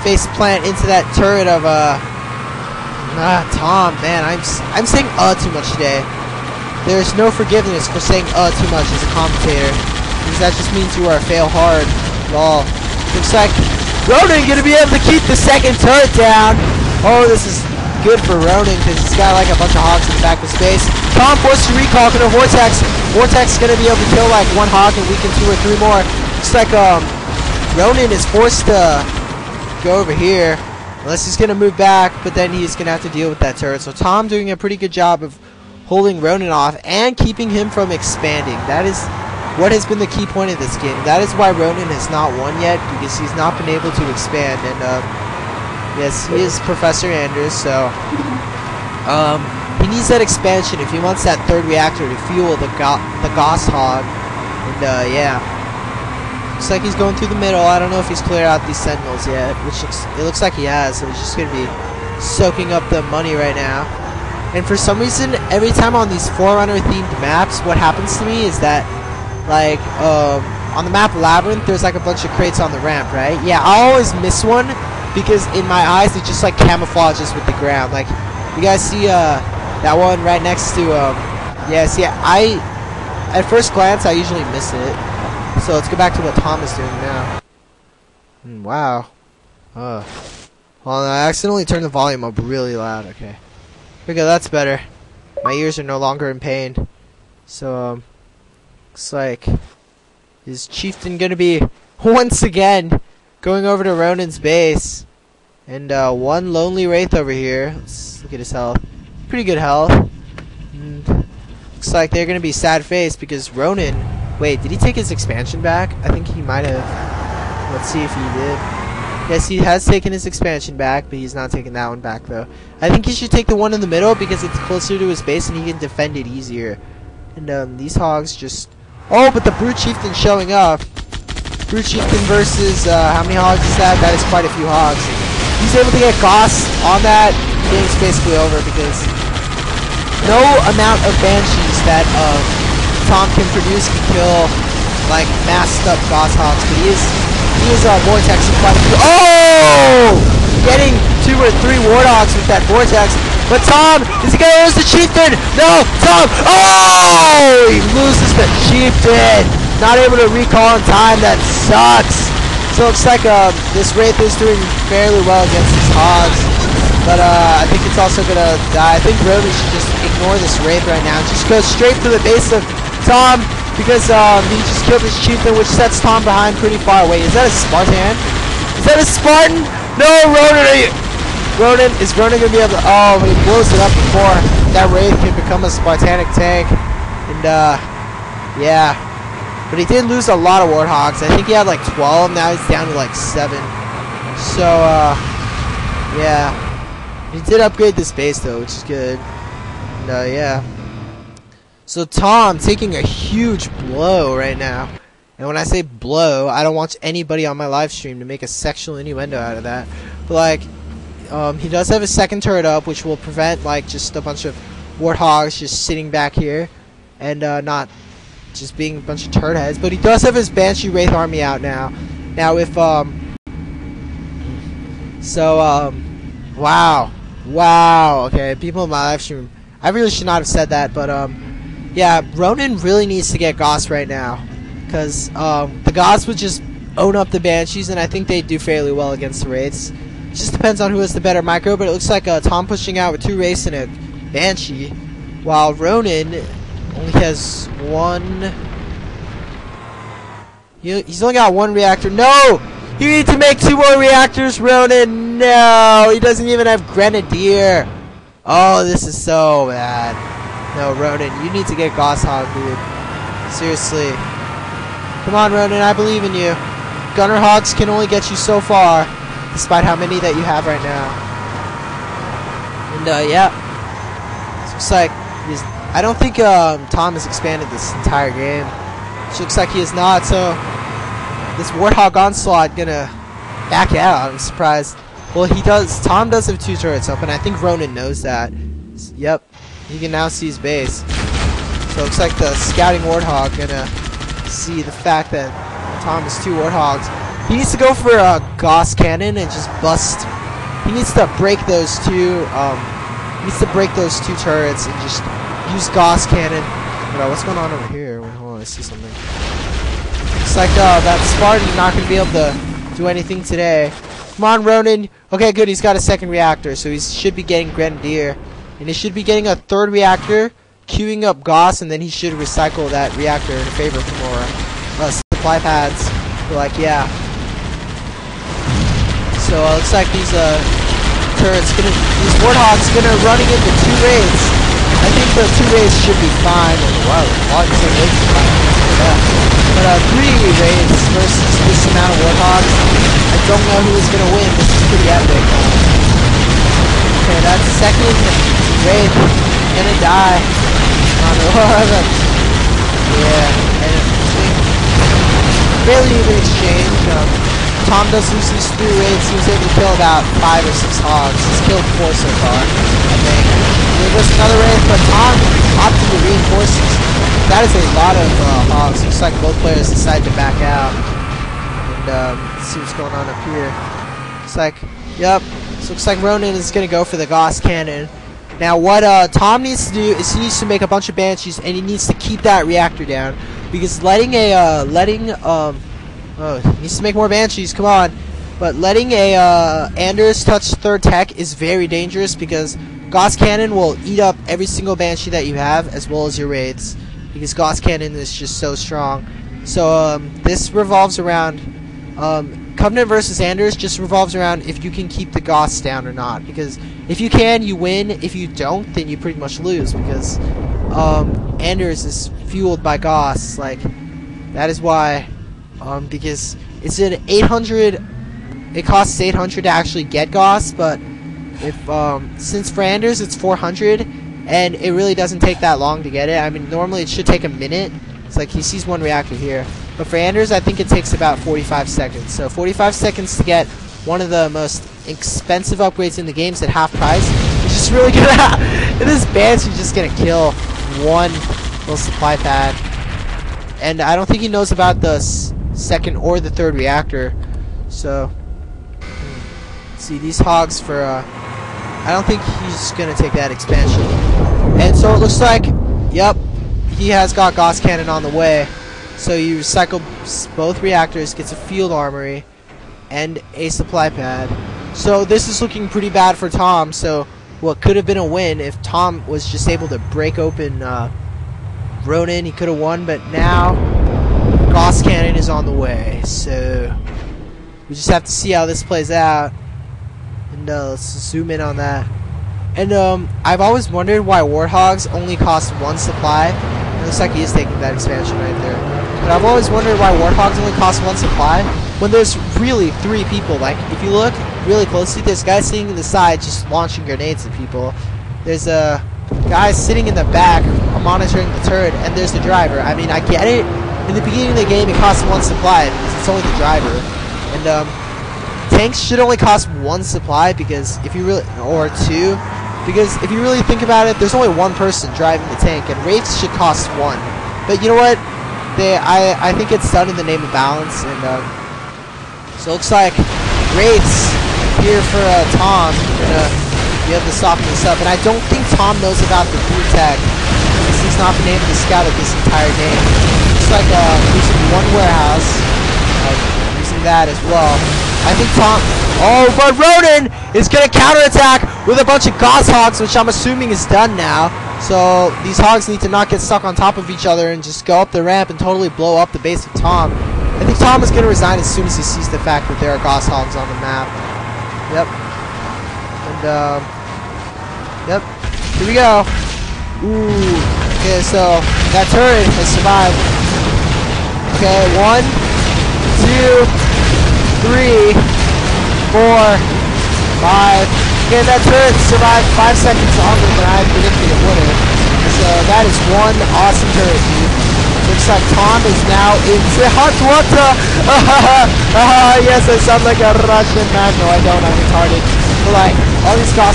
face plant into that turret of Tom. Man, I'm saying too much today. There's no forgiveness for saying too much as a commentator, because that just means you are a fail hard. Lol. Looks like Ronin gonna be able to keep the second turret down. Oh, this is good for Ronin because he's got like a bunch of hogs in the back of space. Tom forced to recall, gonna Vortex. Vortex is gonna be able to kill like one hog and weaken 2 or 3 more. Looks like Ronin is forced to go over here, unless he's gonna move back, but then he's gonna have to deal with that turret. So Tom doing a pretty good job of holding Ronin off and keeping him from expanding. That is what has been the key point of this game. That is why Ronin has not won yet, because he's not been able to expand. And yes, he is Professor Anders, so he needs that expansion if he wants that 3rd reactor to fuel the Gauss Hog. And yeah, looks like he's going through the middle. I don't know if he's cleared out these Sentinels yet, which it looks like he has. So he's just gonna be soaking up the money right now. And for some reason, every time on these Forerunner themed maps, what happens to me is that, like, on the map Labyrinth, there's like a bunch of crates on the ramp, right? Yeah, I always miss one because in my eyes it just like camouflages with the ground. Like, you guys see that one right next to yeah, see, at first glance I usually miss it. So let's go back to what Tom is doing now. Wow. Well, I accidentally turned the volume up really loud. Okay. Here we go, that's better. My ears are no longer in pain. So, looks like, is Chieftain gonna be, once again, going over to Ronin's base? And, one lonely Wraith over here. Let's look at his health. Pretty good health. And looks like they're gonna be sad-faced because Ronin, wait, did he take his expansion back? I think he might have. Let's see if he did. Yes, he has taken his expansion back, but he's not taking that one back, though. I think he should take the one in the middle because it's closer to his base and he can defend it easier. And these hogs just... Oh, but the Brute Chieftain showing up. Brute Chieftain versus... how many hogs is that? That is quite a few hogs. He's able to get Gauss on that. The game's basically over because no amount of Banshees that Tom can produce can kill, like, masked up Gauss hogs, but he is vortexing quite a few. Oh! Getting 2 or 3 Warthogs with that vortex. But Tom, is he gonna lose the Chieftain? No! Tom! Oh! He loses the Chieftain! Not able to recall in time. That sucks. So it looks like this Wraith is doing fairly well against these hogs. But I think it's also gonna die. I think Ronin should just ignore this Wraith right now. Just go straight for the base of Tom. Because he just killed his Chieftain, which sets Tom behind pretty far away. Is that a Spartan? Is that a Spartan? No, Ronin! Is Ronin going to be able to... Oh, he blows it up before that Wraith can become a Spartanic tank. And, yeah. But he did lose a lot of Warthogs. I think he had like 12. Now he's down to like 7. So, yeah. He did upgrade this base, though, which is good. And, yeah. So Tom taking a huge blow right now. And when I say blow, I don't want anybody on my live stream to make a sexual innuendo out of that. But like, he does have his 2nd turret up, which will prevent like just a bunch of Warthogs just sitting back here. And not just being a bunch of turret heads. But he does have his Banshee Wraith army out now. Now if, wow. Wow. Okay, people in my live stream, I really should not have said that, but, yeah, Ronin really needs to get Gauss right now, because the Gauss would just own up the Banshees, and I think they do fairly well against the Wraiths. It just depends on who has the better micro, but it looks like Tom pushing out with 2 Wraiths and a Banshee, while Ronin only has 1... He's only got 1 reactor. No! You need to make 2 more reactors, Ronin! No! He doesn't even have Grenadier! Oh, this is so bad. No, Ronin, you need to get Gauss Hog, dude. Seriously. Come on, Ronin, I believe in you. Gunner Hogs can only get you so far, despite how many that you have right now. And, yeah. It looks like I don't think Tom has expanded this entire game. It looks like he is not, so this Warthog Onslaught gonna back out. I'm surprised. Well, Tom does have 2 turrets up, and I think Ronin knows that. Yep. You can now see his base. So it looks like the scouting Warthog gonna see the fact that Tom has 2 Warthogs. He needs to go for a Gauss cannon and just bust. He needs to break those two. Turrets and just use Gauss cannon. But what's going on over here? Wait, hold on, I see something. Looks like that Spartan's not gonna be able to do anything today. Come on, Ronin. Okay, good. He's got a second reactor, so he should be getting Grenadier, and he should be getting a third reactor, queuing up Gauss, and then he should recycle that reactor in favor of more supply pads. But like, yeah. So looks like these turrets these Warthogs running into 2 raids. I think the 2 raids should be fine. Wow, but 3 raids versus this amount of Warthogs. I don't know who is gonna win. This is pretty epic. Okay, that's second raid. Gonna die. Yeah, and fairly even exchange. Tom does lose these 3 raids. He was able to kill about 5 or 6 hogs. He's killed 4 so far, I think. There goes another raid, but Tom opted to reinforce these. That is a lot of hogs. Looks like both players decided to back out. And let's see what's going on up here. Looks like, yep. So looks like Ronin is gonna go for the Gauss cannon. Now what Tom needs to do is he needs to make a bunch of Banshees, and he needs to keep that reactor down, because he needs to make more Banshees, come on. But letting a Anders touch 3rd tech is very dangerous, because Gauss Cannon will eat up every single Banshee that you have, as well as your raids, because Gauss Cannon is just so strong. So this revolves around, Covenant versus Anders just revolves around if you can keep the Gauss down or not, because if you can, you win. If you don't, then you pretty much lose, because Anders is fueled by Gauss. Like, that is why. Because it's an 800. It costs 800 to actually get Gauss, but if since for Anders it's 400, and it really doesn't take that long to get it. I mean, normally it should take a minute. It's like he sees 1 reactor here, but for Anders I think it takes about 45 seconds. So 45 seconds to get one of the most expensive upgrades in the games at half price. It's just really good. And this Banshee's just gonna kill 1 little supply pad, and I don't think he knows about the 2nd or the 3rd reactor. So see these hogs for I don't think he's gonna take that expansion. And so it looks like, yep, he has got Gauss Cannon on the way. So you recycle both reactors, gets a field armory and a supply pad. So this is looking pretty bad for Tom. So what could have been a win if Tom was just able to break open Ronin, he could have won, but now Gauss Cannon is on the way. So we just have to see how this plays out. And let's zoom in on that. And I've always wondered why Warthogs only cost 1 supply. It looks like he is taking that expansion right there. But I've always wondered why Warthogs only cost 1 supply when there's really 3 people. Like, if you look really closely, there's guys sitting to the side just launching grenades at people. There's a guy sitting in the back monitoring the turret, and there's the driver. I mean, I get it. In the beginning of the game, it costs 1 supply because it's only the driver. And tanks should only cost 1 supply, because if you really, or 2, because if you really think about it, there's only 1 person driving the tank, and wraiths should cost 1. But you know what? I think it's done in the name of balance, and so it looks like wraiths here for Tom. You have to soften this up, and I don't think Tom knows about the 3 tech. This is not the name of the scout of this entire game. Looks like using 1 warehouse, using that as well. I think Tom. Oh, but Ronin is gonna counterattack with a bunch of Gauss hogs, which I'm assuming is done now. So these hogs need to not get stuck on top of each other and just go up the ramp and totally blow up the base of Tom. I think Tom is gonna resign as soon as he sees the fact that there are Gauss hogs on the map. Yep. And yep. Here we go. Ooh. Okay, so that turret has survived. Okay, 1, 2, 3, 4, 5. Okay, that turret survived 5 seconds longer than I predicted it would have. So that is 1 awesome turret, dude. Looks like Tom is now into hot water. Yes, I sound like a Russian man. No, I don't. I'm retarded. But like, all these Gauss